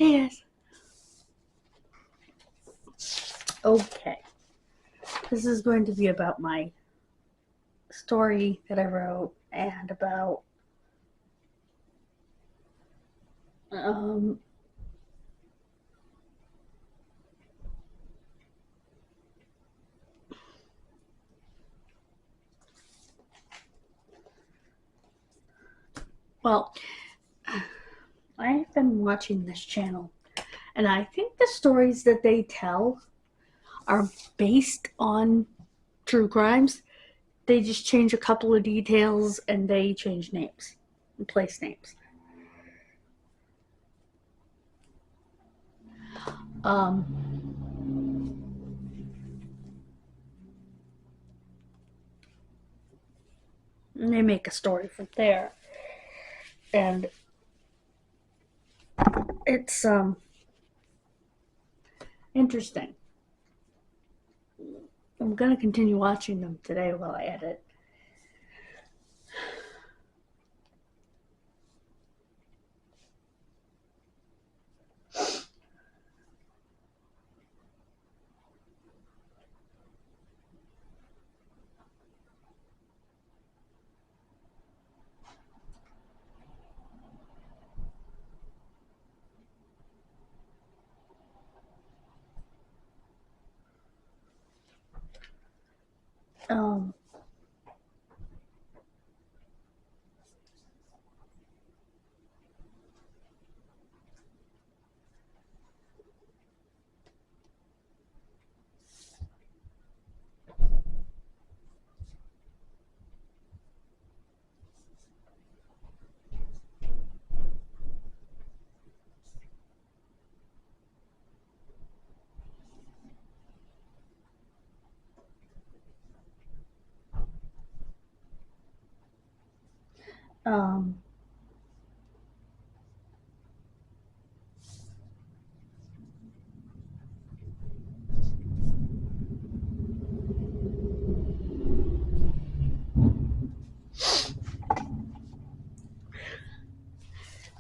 Hey guys. Okay. This is going to be about my story that I wrote and about well, I've been watching this channel and I think the stories that they tell are based on true crimes. They just change a couple of details and they change names and place names. And they make a story from there. And it's interesting. I'm going to continue watching them today while I edit.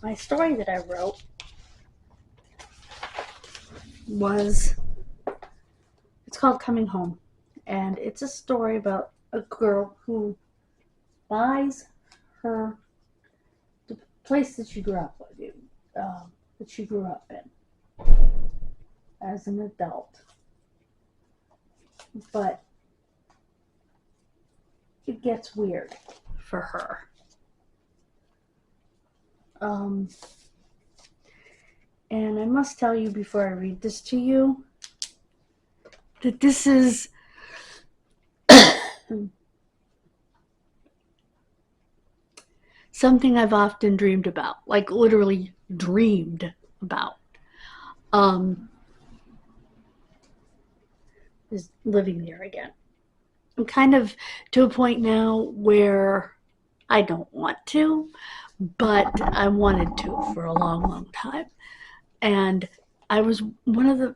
My story that I wrote it's called Coming Home, and it's a story about a girl who buys the place that she grew up in as an adult, but it gets weird for her. And I must tell you before I read this to you that this is something I've often dreamed about, like literally dreamed about. Is living there again. I'm kind of to a point now where I don't want to, but I wanted to for a long, long time. And one of the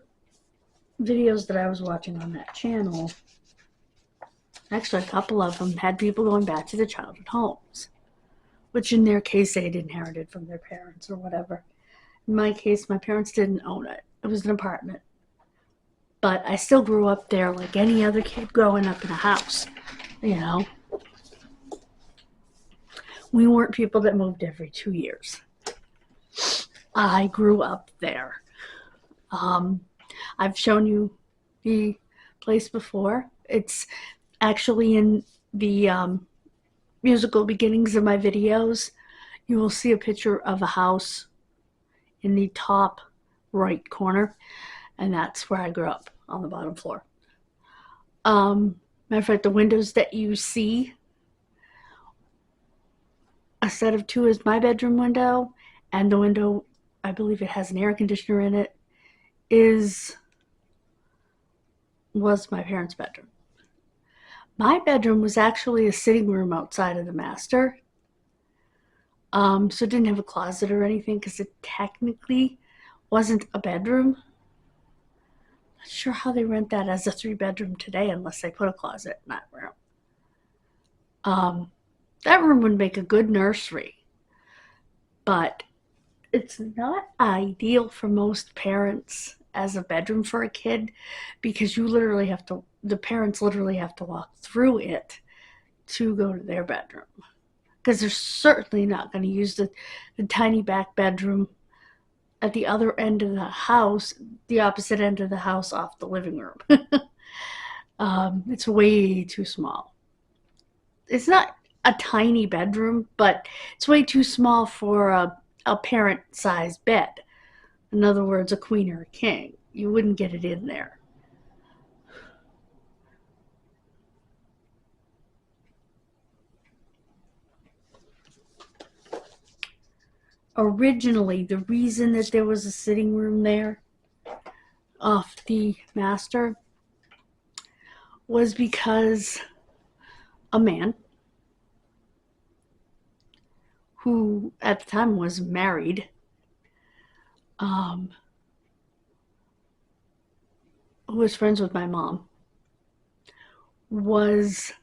videos that I was watching on that channel, actually a couple of them had people going back to their childhood homes, which in their case they'd inherited from their parents or whatever. In my case, my parents didn't own it. It was an apartment. But I still grew up there like any other kid growing up in a house, you know. We weren't people that moved every 2 years. I grew up there. I've shown you the place before. It's actually in the musical beginnings of my videos. You will see a picture of a house in the top right corner, and that's where I grew up, on the bottom floor. Matter of fact, the windows that you see, a set of two is my bedroom window, and the window, I believe it has an air conditioner in it, was my parents' bedroom. My bedroom was actually a sitting room outside of the master. So it didn't have a closet or anything because it technically wasn't a bedroom. Not sure how they rent that as a 3-bedroom today unless they put a closet in that room. That room would make a good nursery, but it's not ideal for most parents as a bedroom for a kid, because the parents literally have to walk through it to go to their bedroom, because they're certainly not going to use the tiny back bedroom at the other end of the house, the opposite end of the house off the living room. It's way too small. It's not a tiny bedroom, but it's way too small for a parent-sized bed. In other words, a queen or a king. You wouldn't get it in there. Originally, the reason that there was a sitting room there off the master was because a man who at the time was married who was friends with my mom, was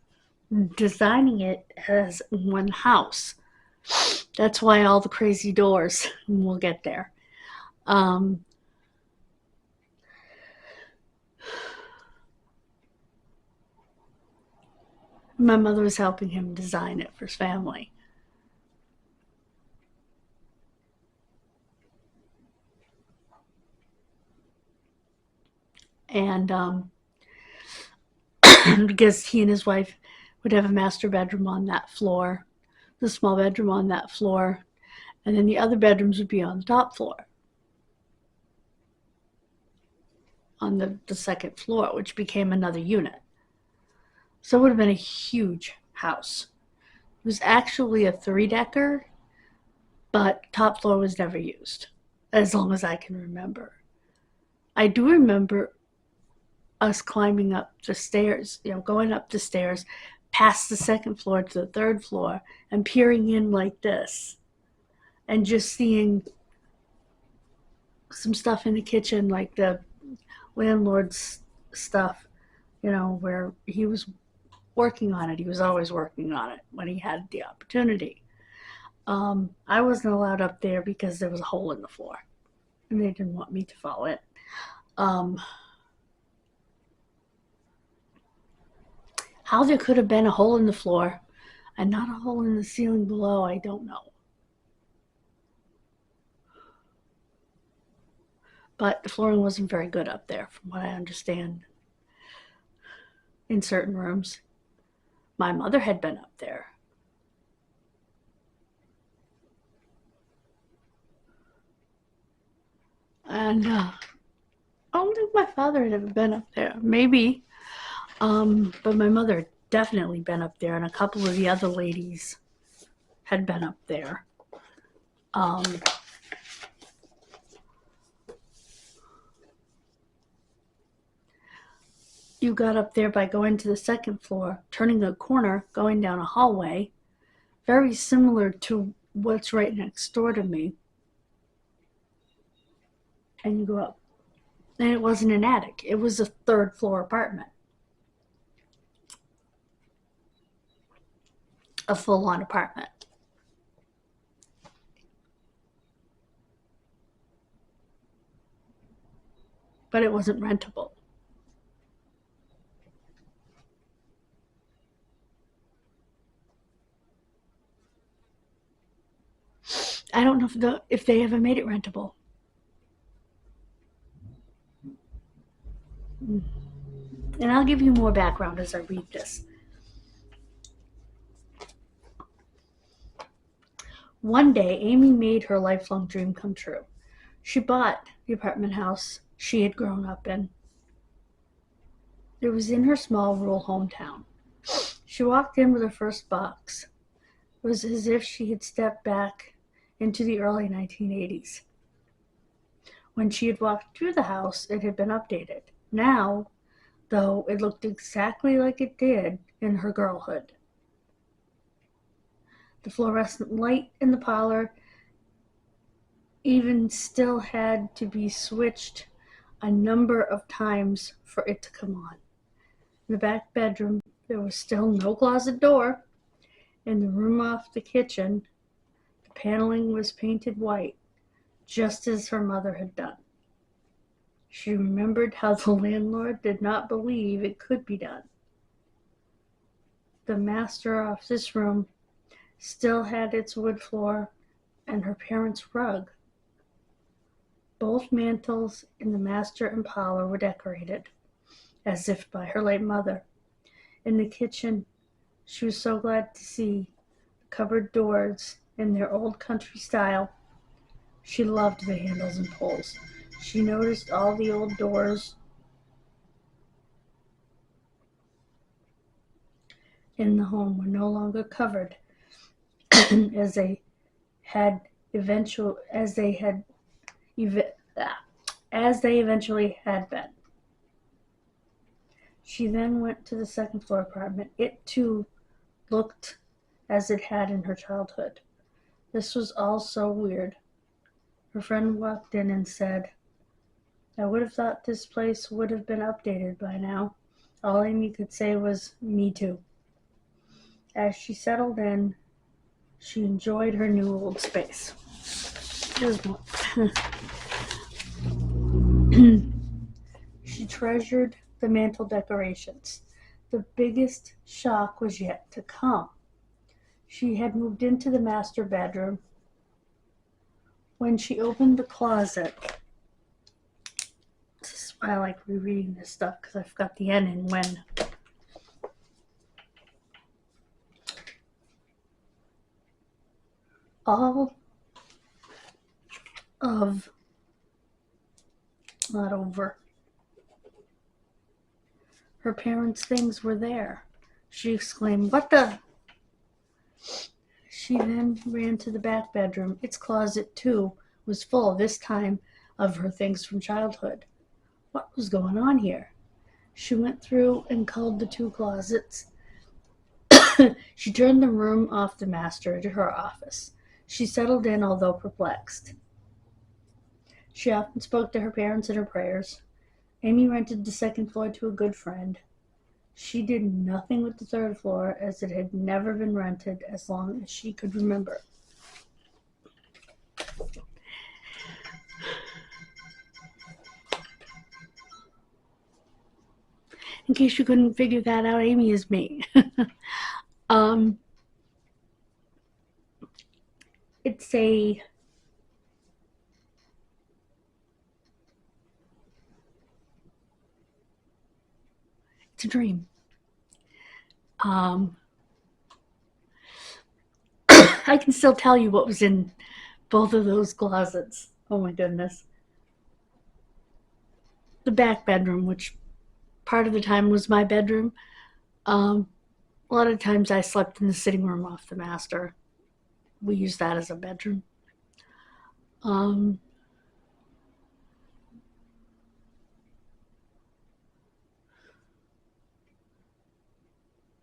designing it as one house. That's why all the crazy doors. We'll get there. My mother was helping him design it for his family. And because he and his wife would have a master bedroom on that floor, the small bedroom on that floor, and then the other bedrooms would be on the top floor, on the second floor, which became another unit. So it would have been a huge house. It was actually a 3-decker, but top floor was never used, as long as I can remember. I do remember us climbing up the stairs, going up the stairs, past the second floor to the third floor, and peering in like this, and just seeing some stuff in the kitchen, like the landlord's stuff, where he was working on it. He was always working on it when he had the opportunity. I wasn't allowed up there because there was a hole in the floor, and they didn't want me to fall in. How there could have been a hole in the floor and not a hole in the ceiling below, I don't know. But the flooring wasn't very good up there, from what I understand, in certain rooms. My mother had been up there. And I don't think my father had ever been up there. Maybe. But my mother had definitely been up there, and a couple of the other ladies had been up there. You got up there by going to the second floor, turning a corner, going down a hallway, very similar to what's right next door to me. And you go up. And it wasn't an attic. It was a third-floor apartment. A full-on apartment. But it wasn't rentable. I don't know if they ever made it rentable. And I'll give you more background as I read this. One day, Amy made her lifelong dream come true. She bought the apartment house she had grown up in. It was in her small rural hometown. She walked in with her first box. It was as if she had stepped back into the early 1980s. When she had walked through the house, it had been updated. Now, though, it looked exactly like it did in her girlhood. The fluorescent light in the parlor even still had to be switched a number of times for it to come on. In the back bedroom, there was still no closet door. In the room off the kitchen, the paneling was painted white. just as her mother had done. She remembered how the landlord did not believe it could be done. The master office room still had its wood floor and her parents' rug. Both mantels in the master and parlor were decorated, as if by her late mother. In the kitchen, she was so glad to see the cupboard doors in their old country style. She loved the handles and pulls. She noticed all the old doors in the home were no longer covered as they eventually had been. She then went to the second floor apartment. It too looked as it had in her childhood. This was all so weird. Her friend walked in and said, "I would have thought this place would have been updated by now." All Amy could say was, "Me too." As she settled in, she enjoyed her new old space. She treasured the mantel decorations. The biggest shock was yet to come. She had moved into the master bedroom. When she opened the closet, this is why I like rereading this stuff, because I forgot the N and when. Her parents' things were there. She exclaimed, "What the?" She then ran to the back bedroom. Its closet, too, was full, this time, of her things from childhood. What was going on here? She went through and culled the two closets. She turned the room off the master into her office. She settled in, although perplexed. She often spoke to her parents in her prayers. Amy rented the second floor to a good friend. She did nothing with the third floor, as it had never been rented as long as she could remember. In case you couldn't figure that out, Amy is me. It's a dream. I can still tell you what was in both of those closets. Oh my goodness. The back bedroom, which part of the time was my bedroom. A lot of times I slept in the sitting room off the master. We used that as a bedroom.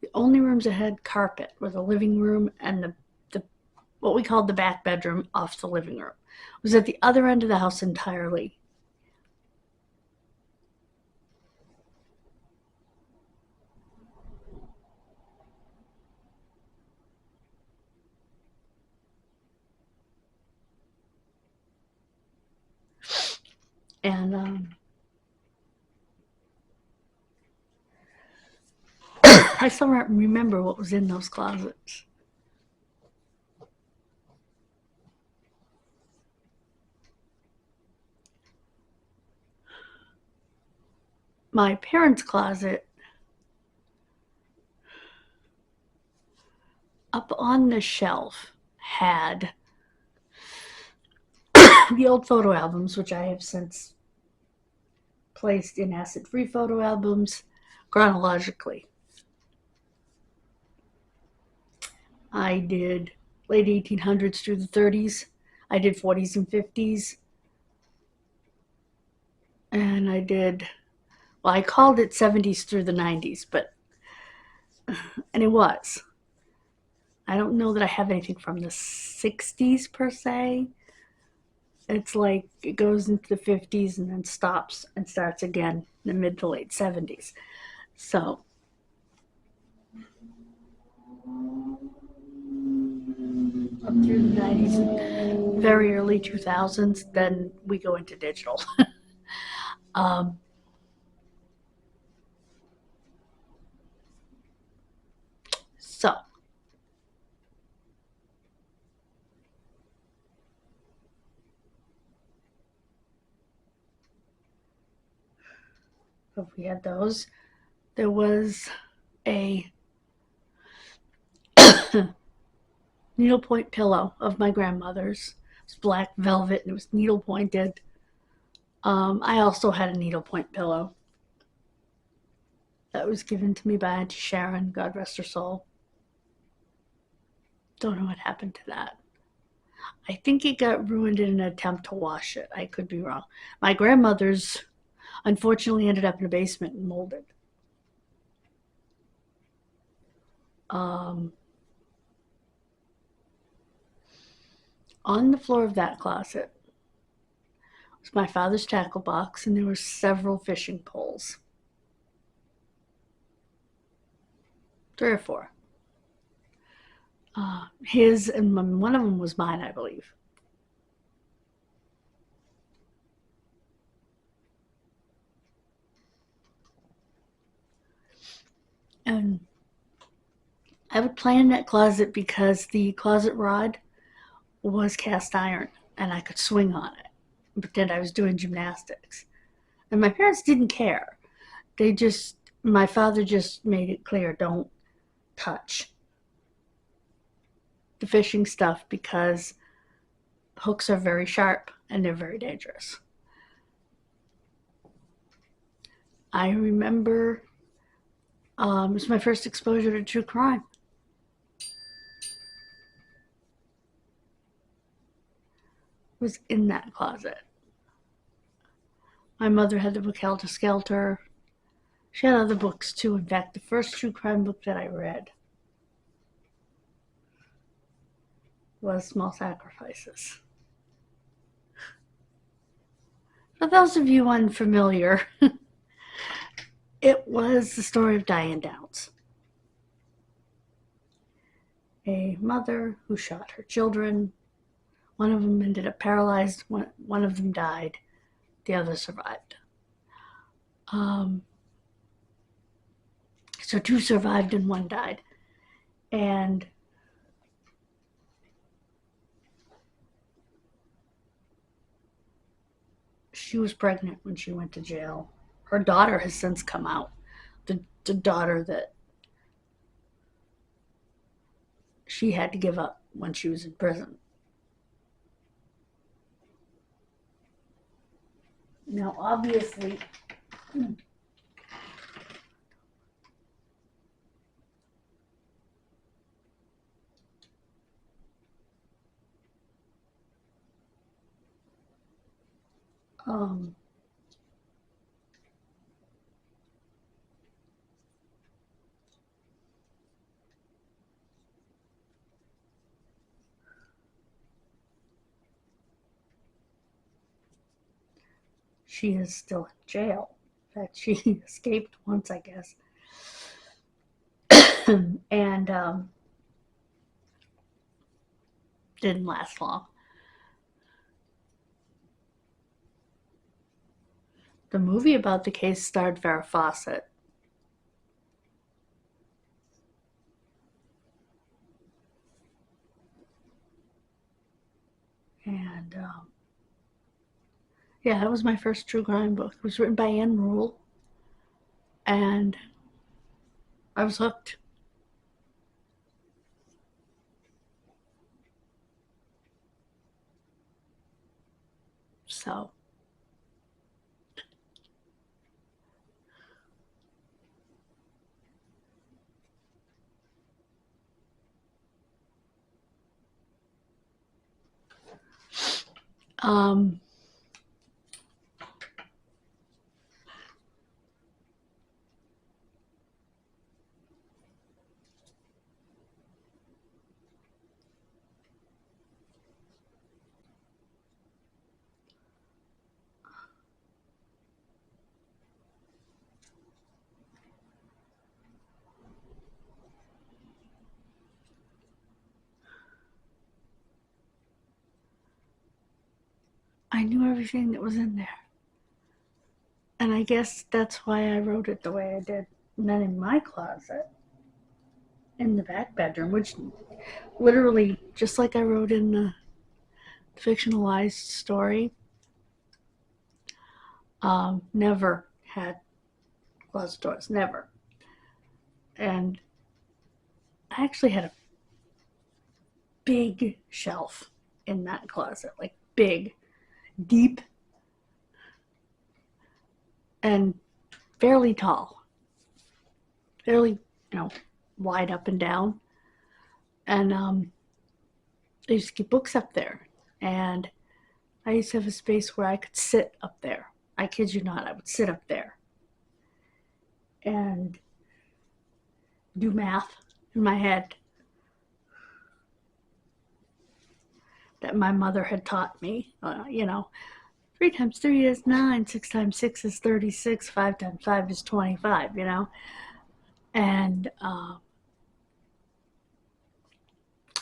The only rooms that had carpet were the living room and the what we called the back bedroom off the living room. It was at the other end of the house entirely. And I still remember what was in those closets. My parents' closet, up on the shelf, had the old photo albums, which I have since placed in acid-free photo albums chronologically. I did late 1800s through the 30s. I did 40s and 50s. And I did, well, I called it 70s through the 90s, and it was. I don't know that I have anything from the 60s per se. It's like it goes into the 50s and then stops and starts again in the mid to late 70s. So up through the 90s. very early 2000s, then we go into digital. um, so if we had those, there was a needlepoint pillow of my grandmother's. It was black velvet and it was needle pointed. I also had a needlepoint pillow that was given to me by Auntie Sharon, God rest her soul. Don't know what happened to that. I think it got ruined in an attempt to wash it. I could be wrong. My grandmother's unfortunately ended up in a basement and molded. Um, on the floor of that closet was my father's tackle box, and there were several fishing poles. 3 or 4. His and one of them was mine, I believe. And I would play in that closet because the closet rod was cast iron and I could swing on it and pretend I was doing gymnastics. And my parents didn't care. My father just made it clear, don't touch the fishing stuff because hooks are very sharp and they're very dangerous. I remember it was my first exposure to true crime. It was in that closet. My mother had the book Helter Skelter. She had other books too. In fact, the first true crime book that I read was Small Sacrifices. For those of you unfamiliar, it was the story of Diane Downs, a mother who shot her children. One of them ended up paralyzed, one of them died, the other survived. So 2 survived and 1 died. And she was pregnant when she went to jail. Her daughter has since come out. The daughter that she had to give up when she was in prison. Now, obviously, um, she is still in jail. In fact, she escaped once, I guess. And didn't last long. The movie about the case starred Farrah Fawcett. And yeah, that was my first true crime book. It was written by Anne Rule. And I was hooked. So, um, I knew everything that was in there. And I guess that's why I wrote it the way I did. And then in my closet, in the back bedroom, which literally, just like I wrote in the fictionalized story, never had closet doors, never. And I actually had a big shelf in that closet, like big, deep, and fairly tall, fairly, wide up and down. And I used to keep books up there. And I used to have a space where I could sit up there. I kid you not, I would sit up there and do math in my head that my mother had taught me. 3 times 3 is 9, 6 times 6 is 36, 5 times 5 is 25, And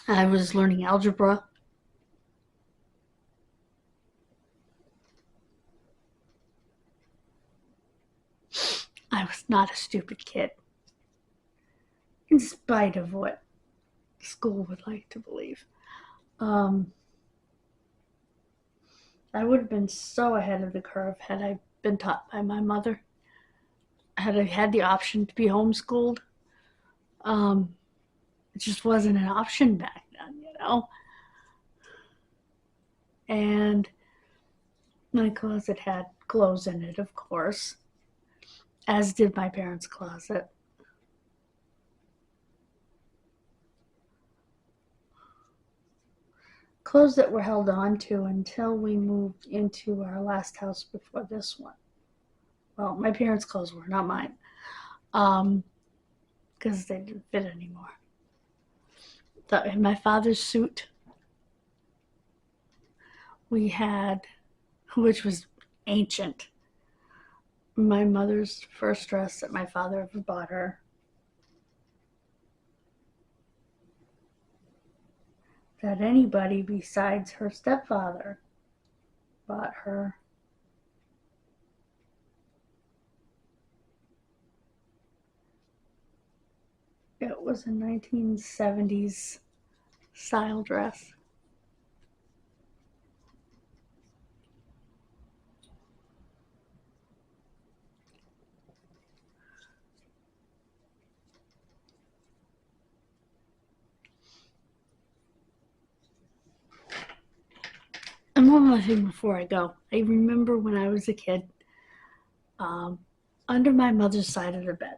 I was learning algebra. I was not a stupid kid, in spite of what school would like to believe. I would have been so ahead of the curve had I been taught by my mother. Had I had the option to be homeschooled, it just wasn't an option back then. And my closet had clothes in it, of course, as did my parents' closet. Clothes that were held on to until we moved into our last house before this one. Well, my parents' clothes were, not mine, because they didn't fit anymore. So in my father's suit, we had, which was ancient, my mother's first dress that my father ever bought her. That anybody besides her stepfather bought her. It was a 1970s style dress. And one more thing before I go. I remember when I was a kid, under my mother's side of the bed,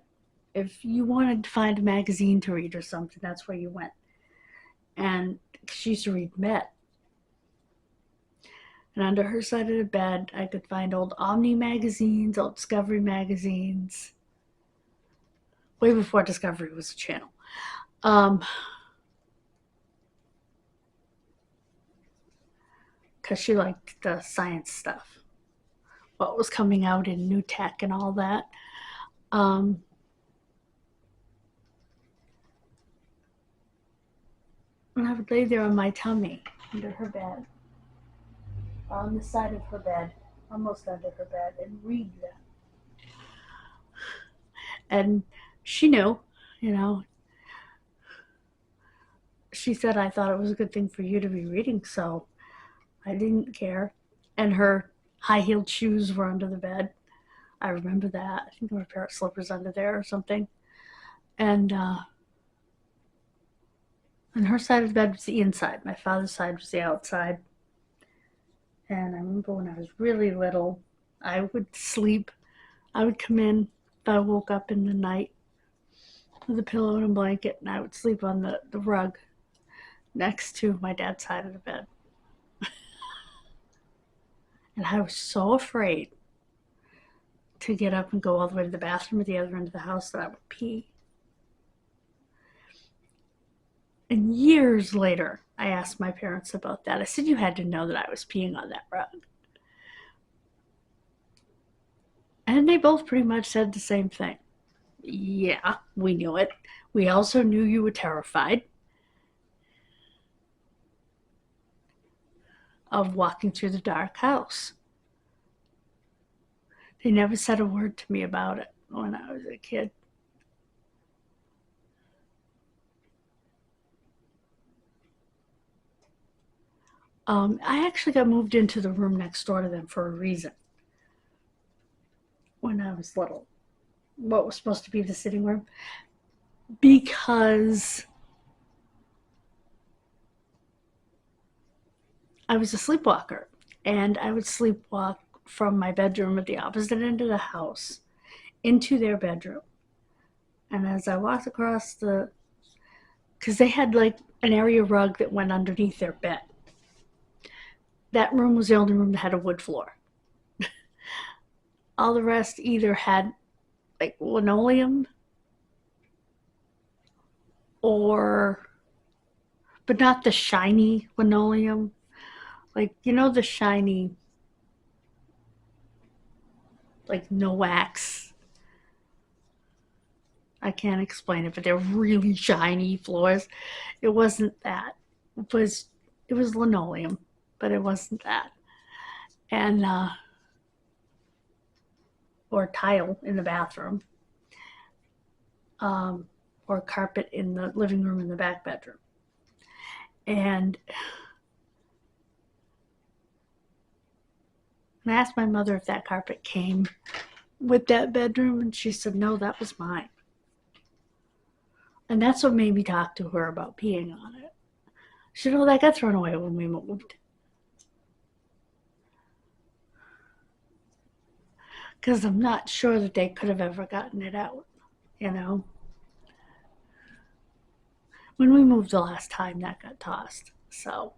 if you wanted to find a magazine to read or something, that's where you went. And she used to read Met. And under her side of the bed, I could find old Omni magazines, old Discovery magazines, way before Discovery was a channel. Because she liked the science stuff, what was coming out in new tech and all that. And I would lay there on my tummy under her bed, on the side of her bed, almost under her bed, and read them. And she knew, you know, she said, I thought it was a good thing for you to be reading, so I didn't care. And her high-heeled shoes were under the bed. I remember that. I think there were a pair of slippers under there or something. And her side of the bed was the inside. My father's side was the outside. And I remember when I was really little, I would sleep. I would come in if I woke up in the night with a pillow and a blanket, and I would sleep on the rug next to my dad's side of the bed. And I was so afraid to get up and go all the way to the bathroom at the other end of the house that I would pee. And years later, I asked my parents about that. I said, you had to know that I was peeing on that rug. And they both pretty much said the same thing. Yeah, we knew it. We also knew you were terrified. of walking through the dark house. They never said a word to me about it when I was a kid. I actually got moved into the room next door to them for a reason when I was little. What was supposed to be the sitting room? Because I was a sleepwalker, and I would sleepwalk from my bedroom at the opposite end of the house into their bedroom. And as I walked across because they had like an area rug that went underneath their bed. That room was the only room that had a wood floor. All the rest either had like linoleum but not the shiny linoleum. Like, the shiny, like no wax. I can't explain it, but they're really shiny floors. It wasn't that. It was linoleum, but it wasn't that. And or tile in the bathroom, or carpet in the living room in the back bedroom. And I asked my mother if that carpet came with that bedroom, and she said, no, that was mine. And that's what made me talk to her about peeing on it. She said, oh, that got thrown away when we moved. Because I'm not sure that they could have ever gotten it out, When we moved the last time, that got tossed. So,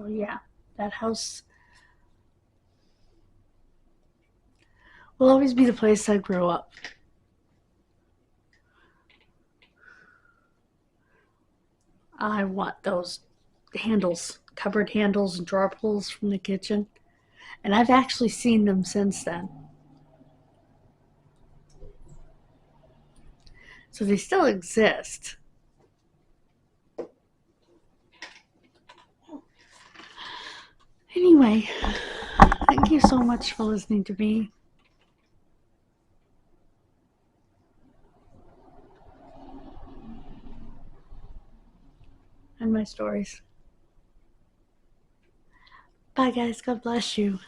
yeah, that house will always be the place I grew up. I want those handles, cupboard handles and drawer pulls from the kitchen. And I've actually seen them since then. So they still exist. Anyway, thank you so much for listening to me. And my stories. Bye, guys. God bless you.